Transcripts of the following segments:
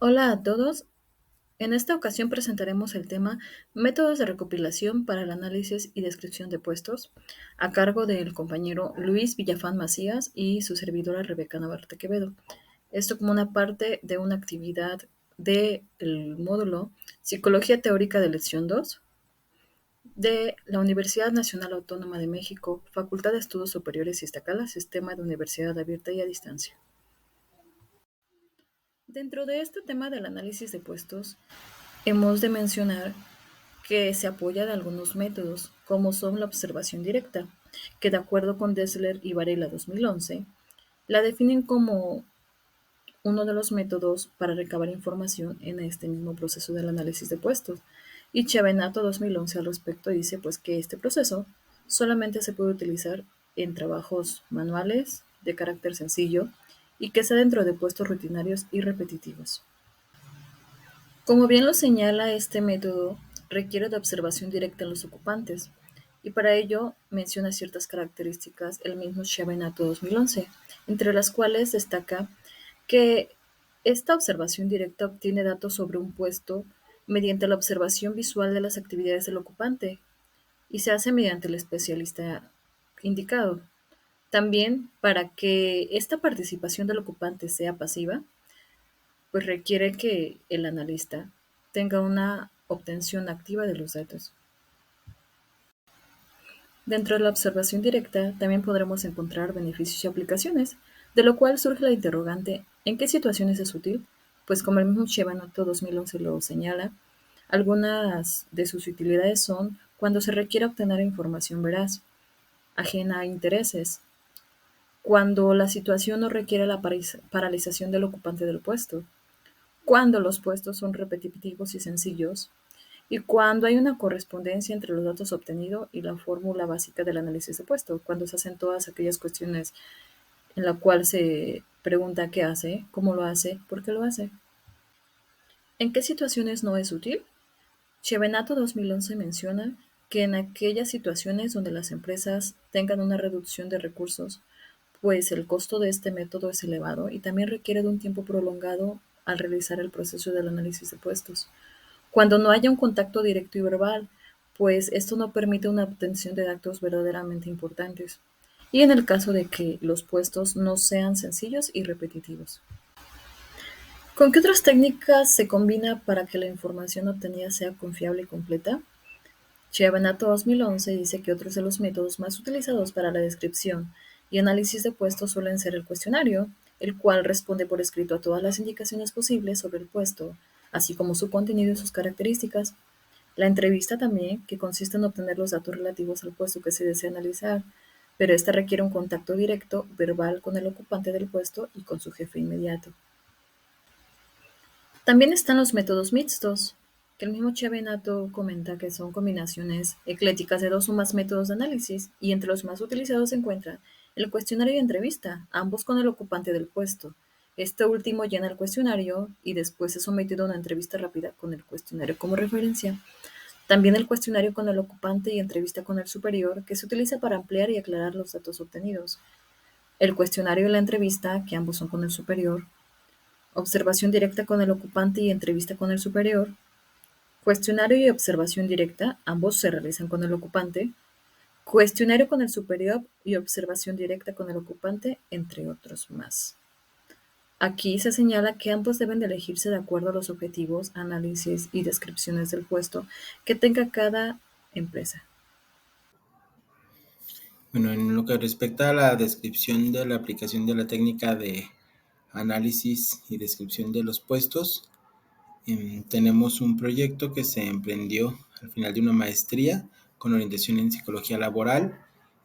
Hola a todos. En esta ocasión presentaremos el tema Métodos de recopilación para el análisis y descripción de puestos, a cargo del compañero Luis Villafán Macías y su servidora Rebeca Navarrete Quevedo. Esto como una parte de una actividad del módulo Psicología Teórica de Lección 2 de la Universidad Nacional Autónoma de México, Facultad de Estudios Superiores Iztacala, Sistema de Universidad Abierta y a Distancia. Dentro de este tema del análisis de puestos, hemos de mencionar que se apoya de algunos métodos, como son la observación directa, que de acuerdo con Dessler y Varela 2011, la definen como uno de los métodos para recabar información en este mismo proceso del análisis de puestos. Y Chiavenato 2011 al respecto dice pues que este proceso solamente se puede utilizar en trabajos manuales de carácter sencillo y que sea dentro de puestos rutinarios y repetitivos. Como bien lo señala, este método requiere de observación directa en los ocupantes, y para ello menciona ciertas características el mismo Chiavenato 2011, entre las cuales destaca que esta observación directa obtiene datos sobre un puesto mediante la observación visual de las actividades del ocupante y se hace mediante el especialista indicado. También, para que esta participación del ocupante sea pasiva, pues requiere que el analista tenga una obtención activa de los datos. Dentro de la observación directa también podremos encontrar beneficios y aplicaciones, de lo cual surge la interrogante: ¿en qué situaciones es útil? Pues como el mismo Chevanotto 2011 lo señala, algunas de sus utilidades son cuando se requiere obtener información veraz, ajena a intereses, cuando la situación no requiere la paralización del ocupante del puesto, cuando los puestos son repetitivos y sencillos, y cuando hay una correspondencia entre los datos obtenidos y la fórmula básica del análisis de puesto, cuando se hacen todas aquellas cuestiones en la cual se pregunta qué hace, cómo lo hace, por qué lo hace. ¿En qué situaciones no es útil? Chevenato 2011 menciona que en aquellas situaciones donde las empresas tengan una reducción de recursos, pues el costo de este método es elevado y también requiere de un tiempo prolongado al realizar el proceso del análisis de puestos. Cuando no haya un contacto directo y verbal, pues esto no permite una obtención de datos verdaderamente importantes. Y en el caso de que los puestos no sean sencillos y repetitivos. ¿Con qué otras técnicas se combina para que la información obtenida sea confiable y completa? Chiavanato 2011 dice que otros de los métodos más utilizados para la descripción y análisis de puestos suelen ser el cuestionario, el cual responde por escrito a todas las indicaciones posibles sobre el puesto, así como su contenido y sus características. La entrevista también, que consiste en obtener los datos relativos al puesto que se desea analizar, pero esta requiere un contacto directo, verbal, con el ocupante del puesto y con su jefe inmediato. También están los métodos mixtos, que el mismo Chiavenato comenta que son combinaciones eclécticas de dos o más métodos de análisis, y entre los más utilizados se encuentran el cuestionario y entrevista, ambos con el ocupante del puesto. Este último llena el cuestionario y después es sometido a una entrevista rápida con el cuestionario como referencia. También el cuestionario con el ocupante y entrevista con el superior, que se utiliza para ampliar y aclarar los datos obtenidos. El cuestionario y la entrevista, que ambos son con el superior. Observación directa con el ocupante y entrevista con el superior. Cuestionario y observación directa, ambos se realizan con el ocupante. Cuestionario con el superior y observación directa con el ocupante, entre otros más. Aquí se señala que ambos deben de elegirse de acuerdo a los objetivos, análisis y descripciones del puesto que tenga cada empresa. Bueno, en lo que respecta a la descripción de la aplicación de la técnica de análisis y descripción de los puestos, tenemos un proyecto que se emprendió al final de una maestría con orientación en psicología laboral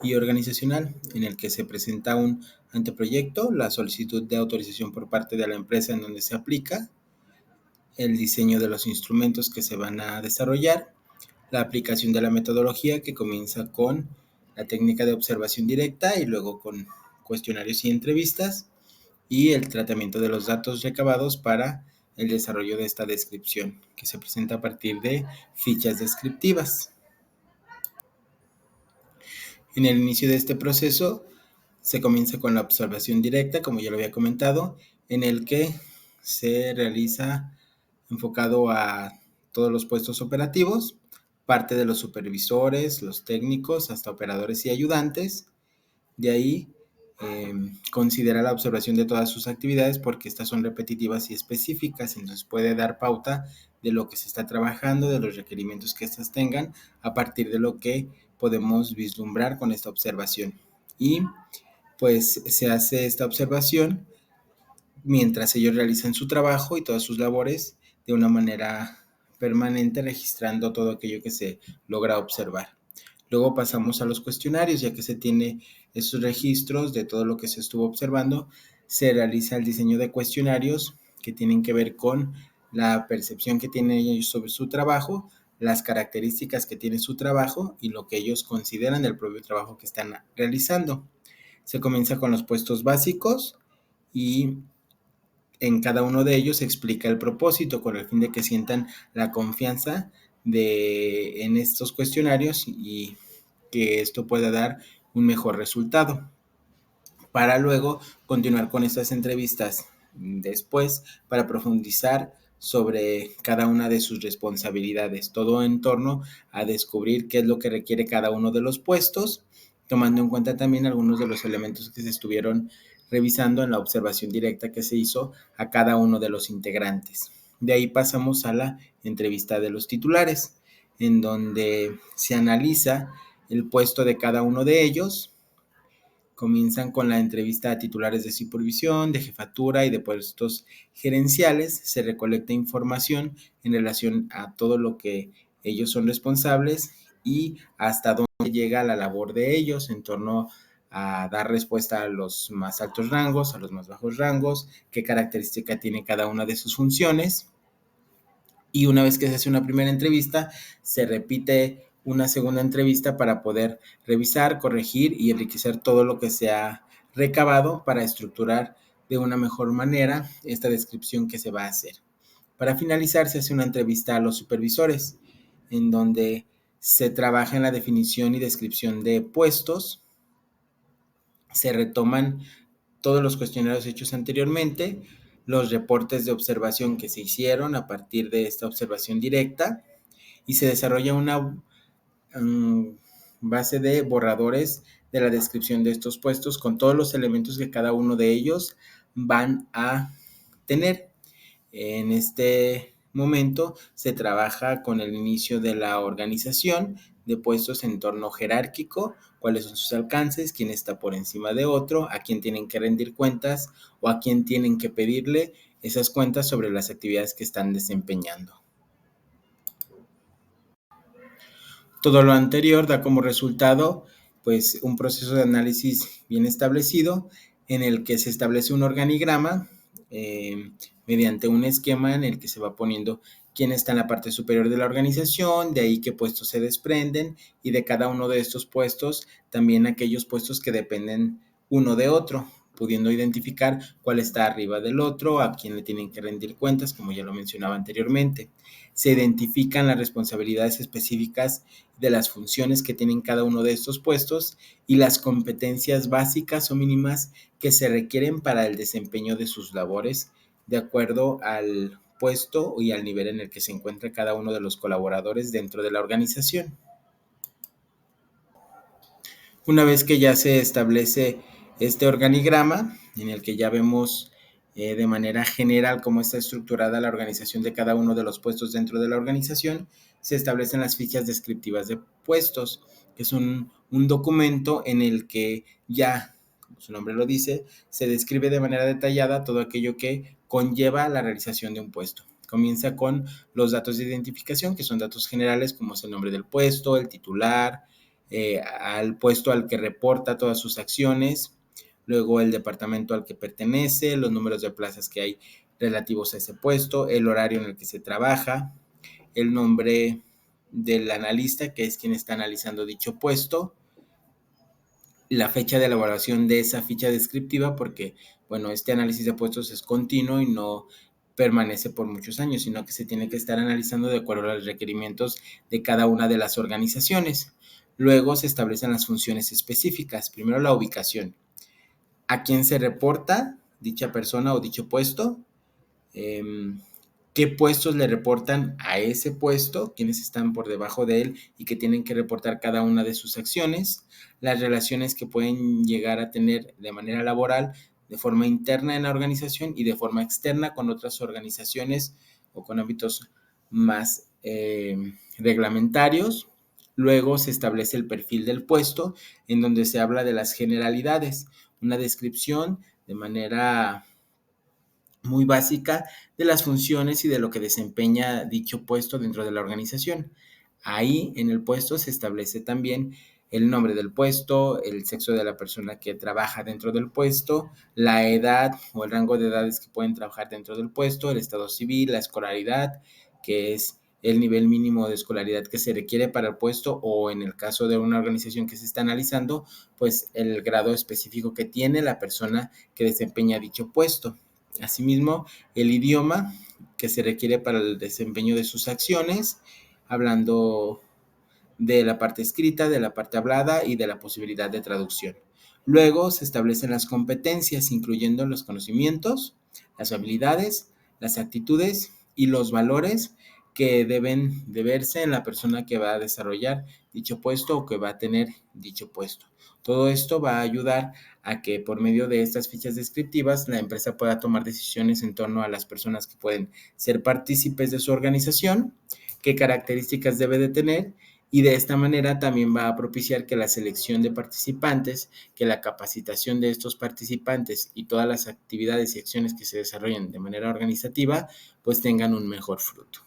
y organizacional, en el que se presenta un anteproyecto, la solicitud de autorización por parte de la empresa en donde se aplica, el diseño de los instrumentos que se van a desarrollar, la aplicación de la metodología, que comienza con la técnica de observación directa y luego con cuestionarios y entrevistas, y el tratamiento de los datos recabados para el desarrollo de esta descripción, que se presenta a partir de fichas descriptivas. En el inicio de este proceso se comienza con la observación directa, como ya lo había comentado, en el que se realiza enfocado a todos los puestos operativos, parte de los supervisores, los técnicos, hasta operadores y ayudantes. De ahí considera la observación de todas sus actividades porque estas son repetitivas y específicas, entonces puede dar pauta de lo que se está trabajando, de los requerimientos que éstas tengan, a partir de lo que podemos vislumbrar con esta observación. Y pues se hace esta observación mientras ellos realizan su trabajo y todas sus labores de una manera permanente, registrando todo aquello que se logra observar. Luego pasamos a los cuestionarios, ya que se tiene esos registros de todo lo que se estuvo observando, se realiza el diseño de cuestionarios que tienen que ver con la percepción que tienen ellos sobre su trabajo, las características que tiene su trabajo y lo que ellos consideran del propio trabajo que están realizando. Se comienza con los puestos básicos y en cada uno de ellos se explica el propósito con el fin de que sientan la confianza en estos cuestionarios y que esto pueda dar un mejor resultado. Para luego continuar con estas entrevistas después para profundizar sobre cada una de sus responsabilidades, todo en torno a descubrir qué es lo que requiere cada uno de los puestos, tomando en cuenta también algunos de los elementos que se estuvieron revisando en la observación directa que se hizo a cada uno de los integrantes. De ahí pasamos a la entrevista de los titulares, en donde se analiza el puesto de cada uno de ellos. Comienzan con la entrevista a titulares de supervisión, de jefatura y de puestos gerenciales. Se recolecta información en relación a todo lo que ellos son responsables y hasta dónde llega la labor de ellos en torno a dar respuesta a los más altos rangos, a los más bajos rangos, qué característica tiene cada una de sus funciones. Y una vez que se hace una primera entrevista, se repite una segunda entrevista para poder revisar, corregir y enriquecer todo lo que se ha recabado para estructurar de una mejor manera esta descripción que se va a hacer. Para finalizar, se hace una entrevista a los supervisores, en donde se trabaja en la definición y descripción de puestos, se retoman todos los cuestionarios hechos anteriormente, los reportes de observación que se hicieron a partir de esta observación directa y se desarrolla una base de borradores de la descripción de estos puestos con todos los elementos que cada uno de ellos van a tener. En este momento se trabaja con el inicio de la organización de puestos en entorno jerárquico, cuáles son sus alcances, quién está por encima de otro, a quién tienen que rendir cuentas o a quién tienen que pedirle esas cuentas sobre las actividades que están desempeñando. Todo lo anterior da como resultado pues un proceso de análisis bien establecido en el que se establece un organigrama mediante un esquema en el que se va poniendo quién está en la parte superior de la organización, de ahí qué puestos se desprenden y de cada uno de estos puestos también aquellos puestos que dependen uno de otro, pudiendo identificar cuál está arriba del otro, a quién le tienen que rendir cuentas, como ya lo mencionaba anteriormente. Se identifican las responsabilidades específicas de las funciones que tienen cada uno de estos puestos y las competencias básicas o mínimas que se requieren para el desempeño de sus labores de acuerdo al puesto y al nivel en el que se encuentra cada uno de los colaboradores dentro de la organización. Una vez que ya se establece este organigrama, en el que ya vemos de manera general cómo está estructurada la organización de cada uno de los puestos dentro de la organización, se establecen las fichas descriptivas de puestos, que es un documento en el que ya, como su nombre lo dice, se describe de manera detallada todo aquello que conlleva la realización de un puesto. Comienza con los datos de identificación, que son datos generales como es el nombre del puesto, el titular, al puesto al que reporta todas sus acciones, luego el departamento al que pertenece, los números de plazas que hay relativos a ese puesto, el horario en el que se trabaja, el nombre del analista, que es quien está analizando dicho puesto, la fecha de elaboración de esa ficha descriptiva, porque, bueno, este análisis de puestos es continuo y no permanece por muchos años, sino que se tiene que estar analizando de acuerdo a los requerimientos de cada una de las organizaciones. Luego se establecen las funciones específicas. Primero la ubicación. ¿A quién se reporta dicha persona o dicho puesto? qué puestos le reportan a ese puesto, quiénes están por debajo de él y que tienen que reportar cada una de sus acciones, las relaciones que pueden llegar a tener de manera laboral, de forma interna en la organización y de forma externa con otras organizaciones o con ámbitos más reglamentarios. Luego se establece el perfil del puesto, en donde se habla de las generalidades, una descripción de manera muy básica de las funciones y de lo que desempeña dicho puesto dentro de la organización. Ahí en el puesto se establece también el nombre del puesto, el sexo de la persona que trabaja dentro del puesto, la edad o el rango de edades que pueden trabajar dentro del puesto, el estado civil, la escolaridad, que es el nivel mínimo de escolaridad que se requiere para el puesto, o en el caso de una organización que se está analizando, pues el grado específico que tiene la persona que desempeña dicho puesto. Asimismo, el idioma que se requiere para el desempeño de sus acciones, hablando de la parte escrita, de la parte hablada y de la posibilidad de traducción. Luego se establecen las competencias, incluyendo los conocimientos, las habilidades, las actitudes y los valores que deben de verse en la persona que va a desarrollar dicho puesto o que va a tener dicho puesto. Todo esto va a ayudar a que por medio de estas fichas descriptivas la empresa pueda tomar decisiones en torno a las personas que pueden ser partícipes de su organización, qué características debe de tener, y de esta manera también va a propiciar que la selección de participantes, que la capacitación de estos participantes y todas las actividades y acciones que se desarrollen de manera organizativa, pues tengan un mejor fruto.